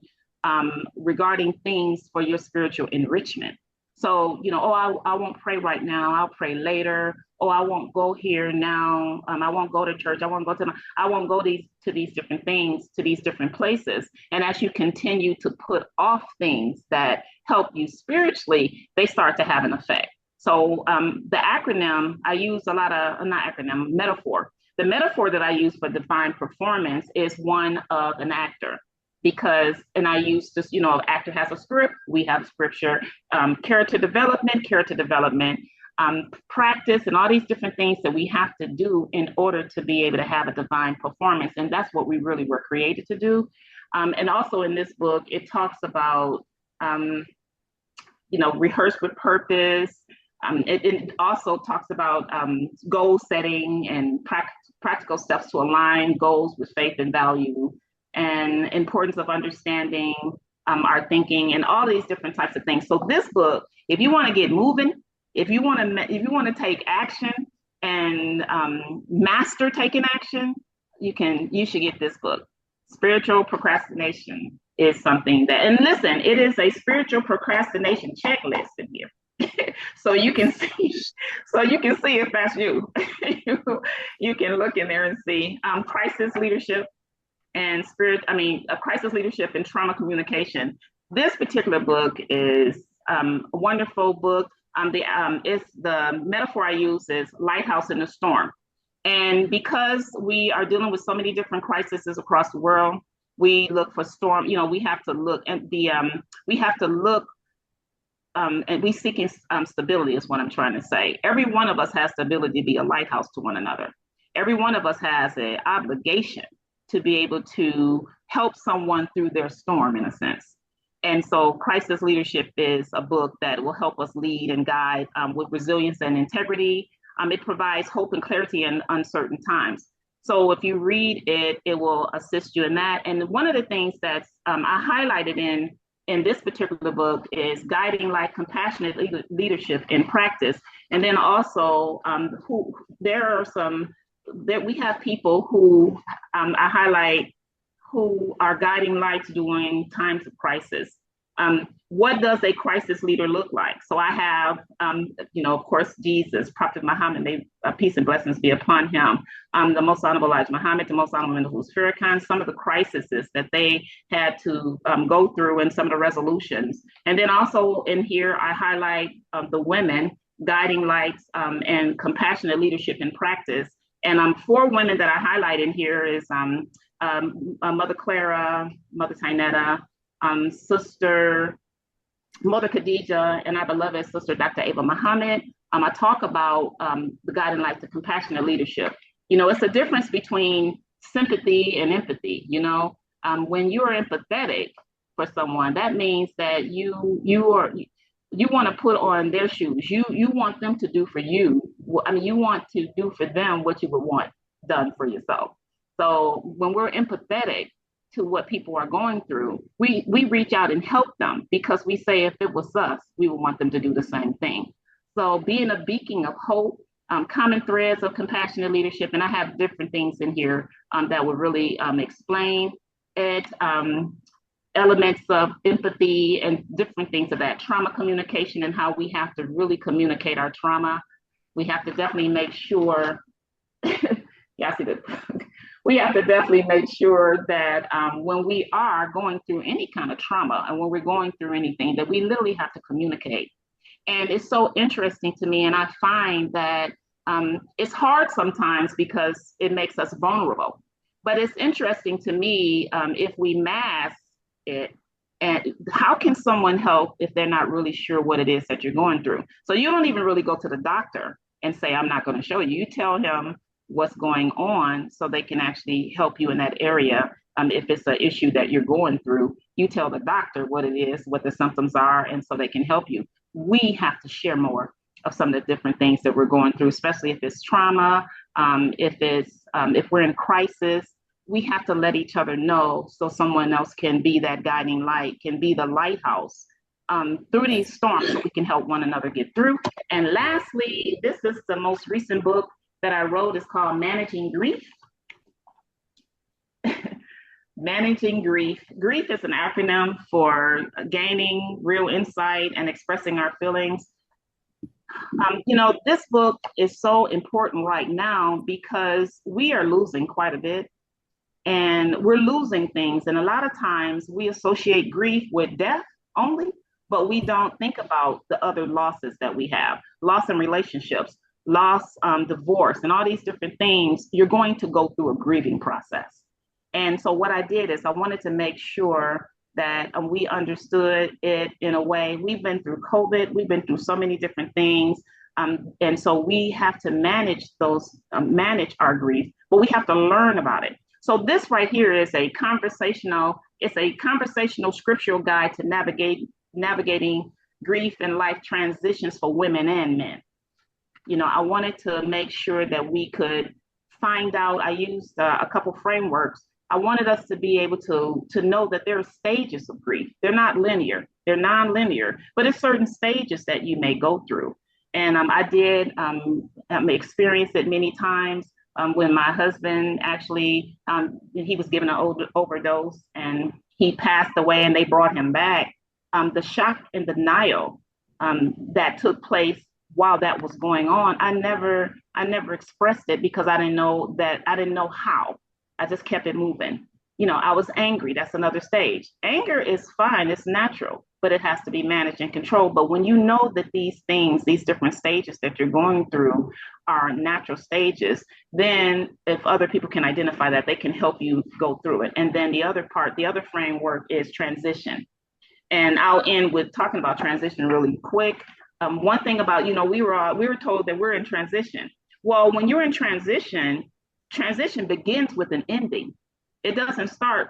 regarding things for your spiritual enrichment. So, I won't pray right now, I'll pray later. Oh, I won't go here now. I won't go to church. I won't go to these different things, to these different places. And as you continue to put off things that help you spiritually, they start to have an effect. So the acronym, I use a lot of, metaphor. The metaphor that I use for divine performance is one of an actor. And I use this, actor has a script, we have scripture, character development, practice, and all these different things that we have to do in order to be able to have a divine performance. And that's what we really were created to do. And also in this book, it talks about, rehearse with purpose. It also talks about goal setting and practical steps to align goals with faith and value, and importance of understanding our thinking, and all these different types of things. So this book, if you want to get moving, if you want to take action and master taking action, you should get this book. Spiritual procrastination is something that, and listen, it is a spiritual procrastination checklist in here. So you can see if that's you. You can look in there and see crisis leadership and crisis leadership and trauma communication. This particular book is a wonderful book. It's the metaphor I use is lighthouse in the storm. And because we are dealing with so many different crises across the world, we look for storm. We have to look at we have to look and we seeking stability is what I'm trying to say. Every one of us has the ability to be a lighthouse to one another. Every one of us has an obligation to be able to help someone through their storm, in a sense. And so Crisis Leadership is a book that will help us lead and guide with resilience and integrity. It provides hope and clarity in uncertain times. So if you read it, it will assist you in that. And one of the things that I highlighted in this particular book is guiding life, compassionate leadership in practice. And then also we have people who I highlight who are guiding lives during times of crisis. What does a crisis leader look like? So I have, of course, Jesus, Prophet Muhammad, may peace and blessings be upon him, the Most Honorable Elijah Muhammad, the Most Honorable Mendel Farrakhan, some of the crises that they had to go through and some of the resolutions. And then also in here, I highlight the women guiding lights and compassionate leadership in practice. And 4 women that I highlight in here is Mother Clara, Mother Tynetta, Sister Mother Khadija, and our beloved Sister Dr. Ava Muhammad. I talk about the guiding light to compassionate leadership. It's a difference between sympathy and empathy. When you are empathetic for someone, that means that you want to put on their shoes. You want them to do for you. You want to do for them what you would want done for yourself. So when we're empathetic to what people are going through, we reach out and help them because we say if it was us, we would want them to do the same thing. So being a beacon of hope, common threads of compassionate leadership, and I have different things in here that would really explain it, elements of empathy and different things of that, trauma communication and how we have to really communicate our trauma. We have to definitely make sure, yeah, I see that. We have to definitely make sure that when we are going through any kind of trauma and when we're going through anything, that we literally have to communicate. And it's so interesting to me. And I find that it's hard sometimes because it makes us vulnerable. But it's interesting to me if we mask it. And how can someone help if they're not really sure what it is that you're going through? So you don't even really go to the doctor and say, I'm not going to show you. You tell him what's going on so they can actually help you in that area. If it's an issue that you're going through, you tell the doctor what it is, what the symptoms are, and so they can help you. We have to share more of some of the different things that we're going through, especially if it's trauma, if we're in crisis. We have to let each other know so someone else can be that guiding light, can be the lighthouse through these storms so we can help one another get through. And lastly, this is the most recent book that I wrote. Is called Managing Grief. Managing Grief. Grief is an acronym for gaining real insight and expressing our feelings. This book is so important right now because we are losing quite a bit and we're losing things. And a lot of times we associate grief with death only, but we don't think about the other losses that we have, loss in relationships, loss, divorce, and all these different things. You're going to go through a grieving process. And so what I did is I wanted to make sure that we understood it in a way. We've been through COVID, we've been through so many different things. And so we have to manage our grief, but we have to learn about it. So this right here is a conversational scriptural guide to navigating grief and life transitions for women and men. I wanted to make sure that we could find out. I used a couple frameworks. I wanted us to be able to know that there are stages of grief. They're not linear, they're non-linear, but it's certain stages that you may go through. And I did experience it many times when my husband actually, he was given an overdose and he passed away and they brought him back. The shock and denial that took place while that was going on, I never expressed it because I didn't know how. I just kept it moving. I was angry. That's another stage. Anger is fine, it's natural, but it has to be managed and controlled. But when you know that these things, these different stages that you're going through are natural stages, then if other people can identify that, they can help you go through it. And then the other part, the other framework is transition. And I'll end with talking about transition really quick. One thing about, we were told that we're in transition. Well, when you're in transition begins with an ending. It doesn't start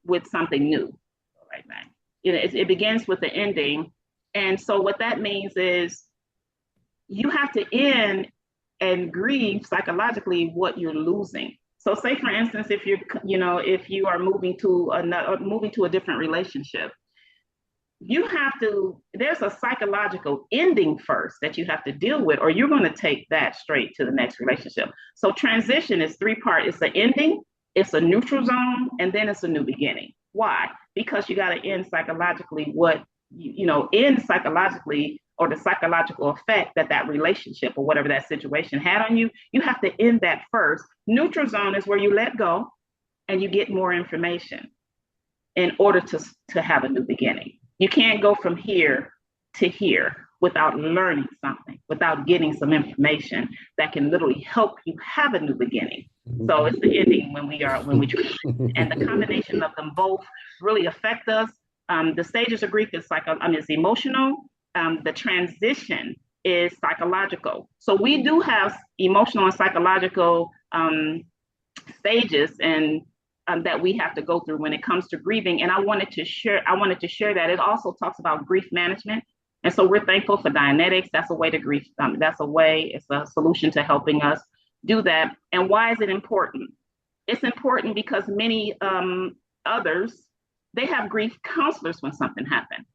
with something new, right? It begins with the ending. And so what that means is you have to end and grieve psychologically what you're losing. So say for instance, if you are moving to a different relationship, there's a psychological ending first that you have to deal with, or you're going to take that straight to the next relationship. So transition is three-part. It's the ending, it's a neutral zone, and then it's a new beginning. Why? Because you got to end psychologically end psychologically, or the psychological effect that relationship or whatever that situation had on you. You have to end that first. Neutral zone is where you let go and you get more information in order to have a new beginning. You can't go from here to here without learning something, without getting some information that can literally help you have a new beginning. So it's the ending when we transition, and the combination of them both really affect us. The stages of grief is emotional. The transition is psychological. So we do have emotional and psychological stages and that we have to go through when it comes to grieving. And I wanted to share that. It also talks about grief management. And so we're thankful for Dianetics. That's a way to grief. It's a solution to helping us do that. And why is it important? It's important because many others, they have grief counselors when something happened.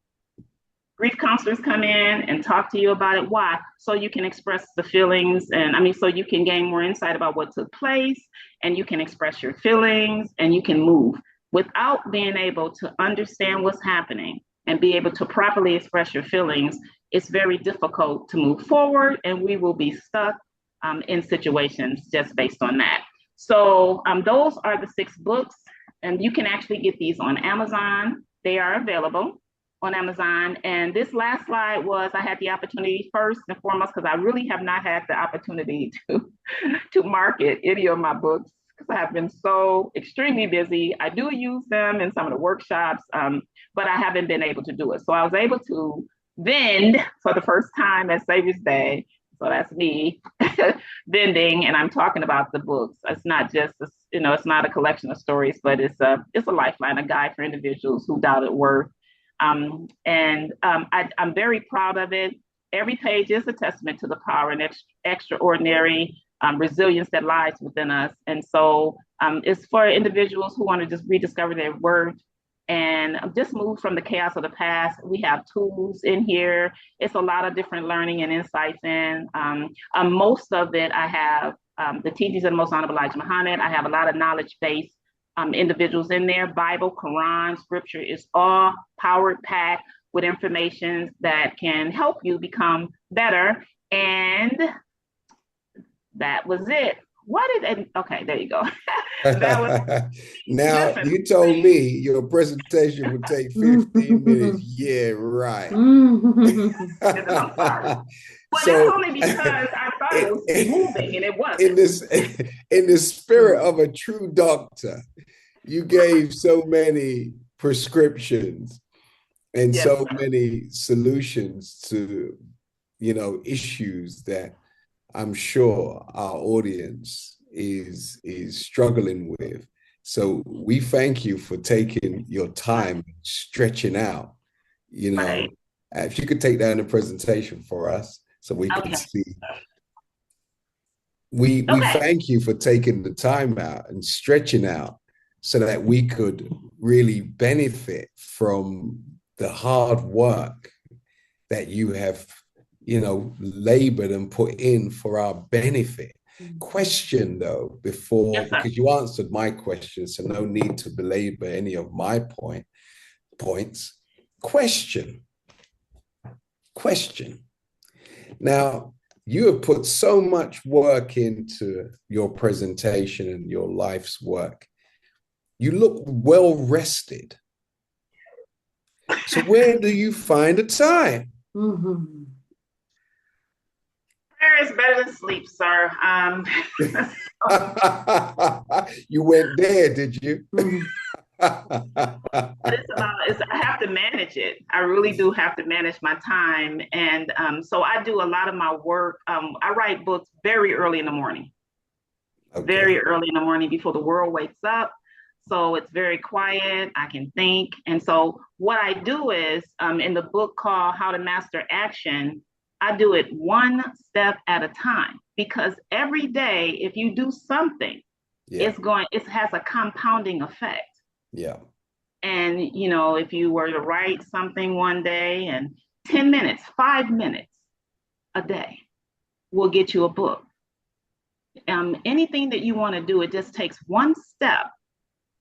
Grief counselors come in and talk to you about it. Why? So you can express the feelings so you can gain more insight about what took place, and you can express your feelings and you can move. Without being able to understand what's happening and be able to properly express your feelings, it's very difficult to move forward, and we will be stuck in situations just based on that. So those are the 6 books, and you can actually get these on Amazon. They are available on Amazon. And this last slide was, I had the opportunity first and foremost, because I really have not had the opportunity to market any of my books because I have been so extremely busy. I do use them in some of the workshops, but I haven't been able to do it. So I was able to vend for the first time at Savior's Day. So that's me vending, and I'm talking about the books. It's not just, it's not a collection of stories, but it's a lifeline, a guide for individuals who doubted worth. I'm very proud of it. Every page is a testament to the power and extraordinary resilience that lies within us. And so it's for individuals who want to just rediscover their worth and just move from the chaos of the past. We have tools in here. It's a lot of different learning and insights in. Most of it, I have the teachings of the Most Honorable Elijah Muhammad. I have a lot of knowledge-based individuals in there. Bible, Quran, scripture is all powered, packed with information that can help you become better. And that was it. Okay, there you go. Now, you told me your presentation would take 15 minutes. Yeah, right. I'm sorry. Well, that's only because I thought it was moving and it wasn't. In the spirit of a true doctor, you gave so many prescriptions and so many solutions to, issues that I'm sure our audience is struggling with. So we thank you for taking your time, stretching out, Right. If you could take that in the presentation for us so we can see. We thank you for taking the time out and stretching out so that we could really benefit from the hard work that you have, labored and put in for our benefit. Question though, because you answered my question, so no need to belabor any of my points. Question. Now, you have put so much work into your presentation and your life's work. You look well rested. So where do you find the time? Mm-hmm. Prayer is better than sleep, sir. You went there, did you? Mm-hmm. I have to manage it. I really do have to manage my time. And so I do a lot of my work. I write books very early in the morning, Okay. very early in the morning before the world wakes up. So it's very quiet. I can think. And so what I do is in the book called How to Master Action, I do it one step at a time because every day, if you do something, Yeah. it has a compounding effect. Yeah. And, if you were to write something one day and 10 minutes, 5 minutes a day will get you a book. Anything that you want to do, it just takes one step.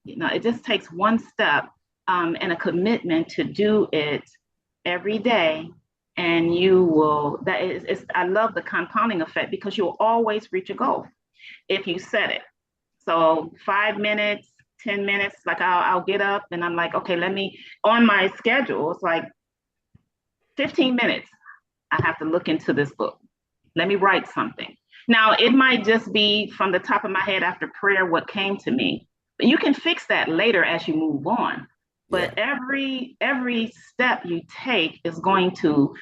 It just takes one step and a commitment to do it every day. And you will, I love the compounding effect because you'll always reach a goal if you set it. So 5 minutes, 10 minutes, like I'll get up and I'm like, okay, on my schedule, it's like 15 minutes. I have to look into this book. Let me write something. Now, it might just be from the top of my head after prayer what came to me. But you can fix that later as you move on. But Yeah. every step you take is going to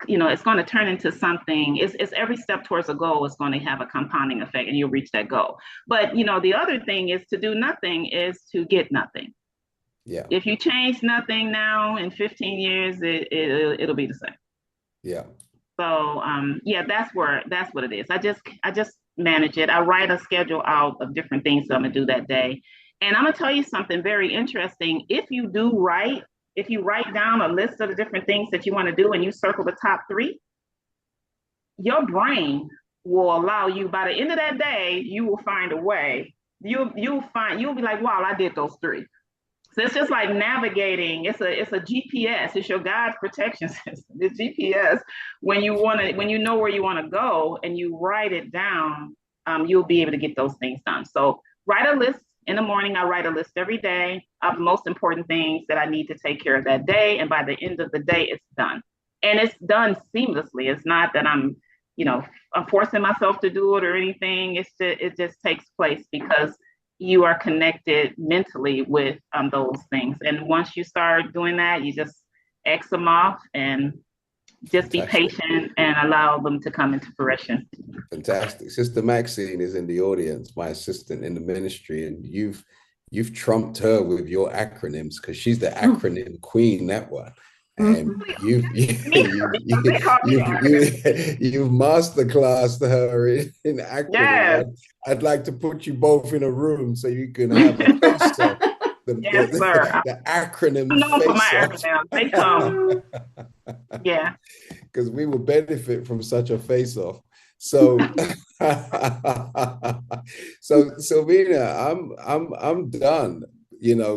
it's going to turn into something. It's every step towards a goal is going to have a compounding effect and you'll reach that goal. But the other thing is to do nothing is to get nothing. Yeah. If you change nothing now in 15 years, it'll be the same. Yeah. So yeah, that's what it is. I just manage it. I write a schedule out of different things that I'm gonna do that day. And I'm gonna tell you something very interesting. If you write down a list of the different things that you want to do and you circle the top three, your brain will allow you by the end of that day, you will find a way. You'll be like, wow, I did those three. So it's just like navigating. It's a GPS. It's your God's protection system. It's GPS. When you know where you want to go and you write it down, you'll be able to get those things done. So write a list in the morning. I write a list every day of the most important things that I need to take care of that day. And by the end of the day, it's done. And it's done seamlessly. It's not that I'm forcing myself to do it or anything. It just takes place because you are connected mentally with those things. And once you start doing that, you just X them off and just be patient and allow them to come into fruition. Fantastic. Sister Maxine is in the audience, my assistant in the ministry, and you've trumped her with your acronyms because she's the acronym queen, that one. And you've masterclassed her in acronyms. Yes. I'd like to put you both in a room so you can have a face-off. Yes, sir. The acronym face-off. They come. Yeah. Because we will benefit from such a face-off. So, so Sylvina, I'm done.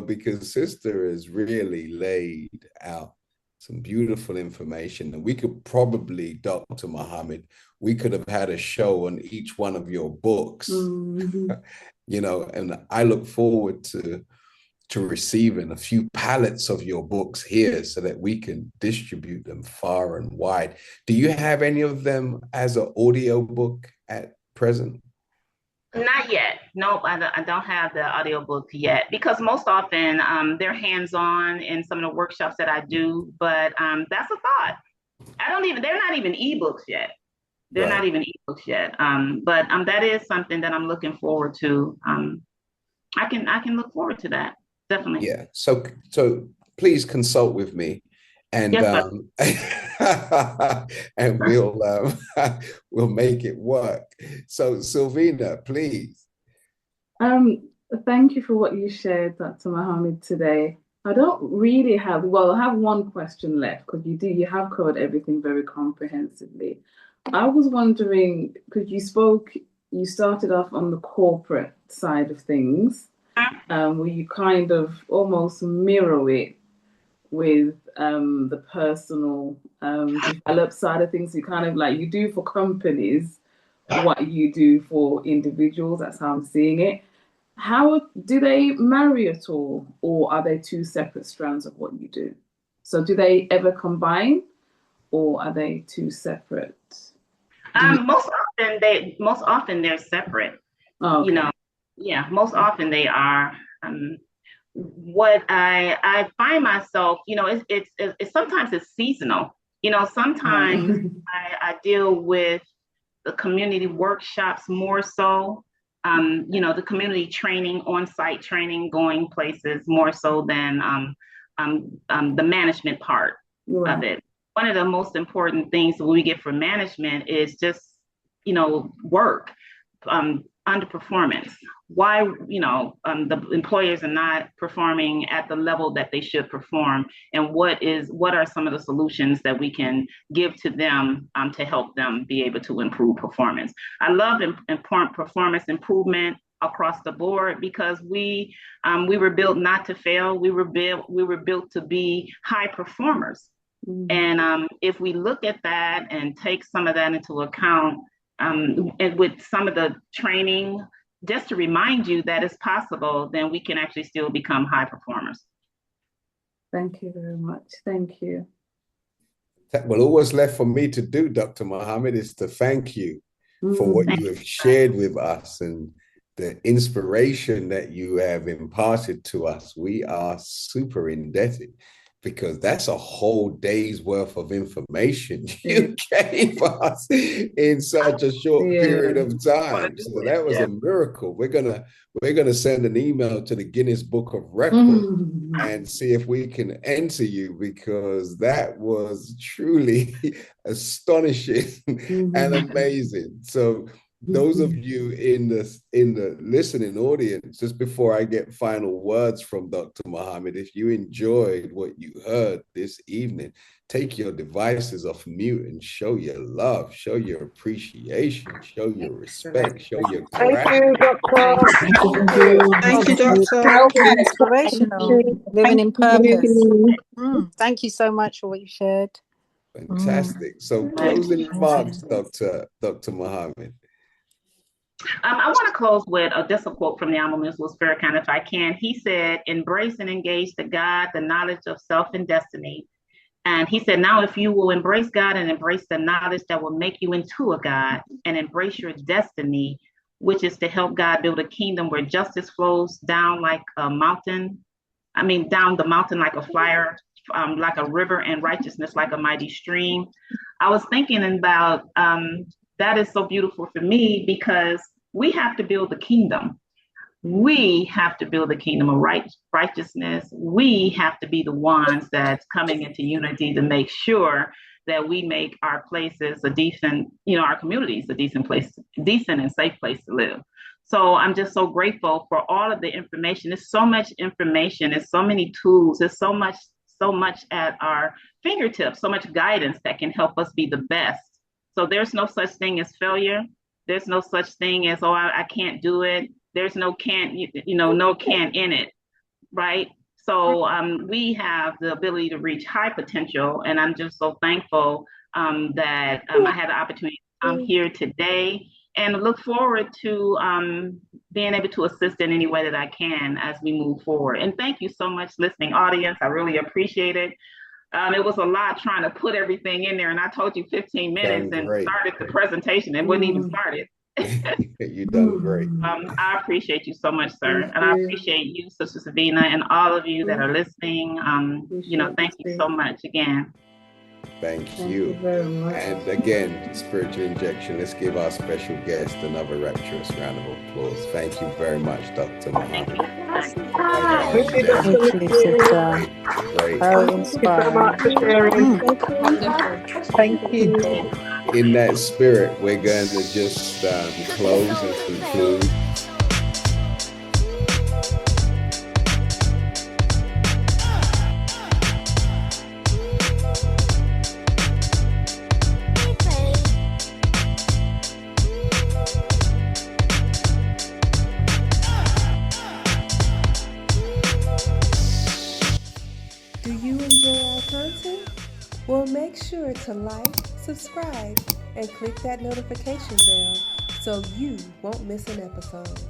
Because Sister has really laid out some beautiful information, and we could probably, Dr. Muhammad, we could have had a show on each one of your books. And I look forward to receiving a few pallets of your books here so that we can distribute them far and wide. Do you have any of them as an audio book at present? Not yet. Nope, I don't have the audiobook yet because most often they're hands-on in some of the workshops that I do, but that's a thought. They're not even ebooks yet. They're not even ebooks yet. But that is something that I'm looking forward to. I can look forward to that. Definitely. Yeah. So please consult with me, and yes, and we'll make it work. So Sylvina, please. Thank you for what you shared, Dr. Muhammad, today. I don't really I have one question left because you have covered everything very comprehensively. I was wondering, because you started off on the corporate side of things, where you kind of almost mirror it with the personal developed side of things. You kind of like you do for companies what you do for individuals. That's how I'm seeing it. How do they marry at all, or are they two separate strands of what you do? So do they ever combine, or are they two separate? Most often they're separate. Oh, okay. You know, yeah, most often they are. What I find myself, it's sometimes it's seasonal. Sometimes I deal with the community workshops more so. The community training, on-site training, going places more so than the management part of it. One of the most important things that we get from management is just, work, underperformance. Why, the employers are not performing at the level that they should perform, and what are some of the solutions that we can give to them to help them be able to improve performance. I love important performance improvement across the board because we were built not to fail. We were built to be high performers. And if we look at that and take some of that into account, and with some of the training, just to remind you that it's possible, then we can actually still become high performers. Thank you very much. Thank you. Well, all what's left for me to do, Dr. Muhammad, is to thank you for what you have shared with us and the inspiration that you have imparted to us. We are super indebted, because that's a whole day's worth of information you gave us in such a short period of time. So that was a miracle. We're gonna send an email to the Guinness Book of Records and see if we can enter you, because that was truly astonishing and amazing. So those of you in the listening audience, just before I get final words from Dr. Muhammad, if you enjoyed what you heard this evening, take your devices off mute and show your love, show your appreciation, show your respect, show your gratitude. Thank you, Doctor. Inspirational, living in purpose. Thank you so much for what you shared. Fantastic. So closing remarks, Dr. Muhammad. I want to close with just a quote from the Honorable Mr. Farrakhan, if I can. He said, "Embrace and engage the God, the knowledge of self and destiny." And he said, "Now, if you will embrace God and embrace the knowledge that will make you into a God, and embrace your destiny, which is to help God build a kingdom where justice flows down like a mountain, down the mountain like a fire, like a river, and righteousness like a mighty stream." I was thinking about that is so beautiful for me, because we have to build the kingdom. We have to build the kingdom of righteousness. We have to be the ones that's coming into unity to make sure that we make our places a decent, our communities a decent place, decent and safe place to live. So I'm just so grateful for all of the information. There's so much information. There's so many tools. There's so much at our fingertips, so much guidance that can help us be the best. So there's no such thing as failure. There's no such thing as, oh, I can't do it. There's no can't, no can't in it, right? So we have the ability to reach high potential. And I'm just so thankful that I had the opportunity to come here today, and look forward to being able to assist in any way that I can as we move forward. And thank you so much, listening audience. I really appreciate it. It was a lot trying to put everything in there, and I told you 15 minutes and started the presentation and wouldn't even started. You've done great. I appreciate you so much, sir. And I appreciate you, Sister Savina, and all of you that are listening. Thank you so much again. Thank you very much. And again, spiritual injection. Let's give our special guest another rapturous round of applause. Thank you very much, Dr. Muhammad. Great. Very inspiring. Thank you. In that spirit, we're going to just close and conclude. Well, make sure to like, subscribe, and click that notification bell so you won't miss an episode.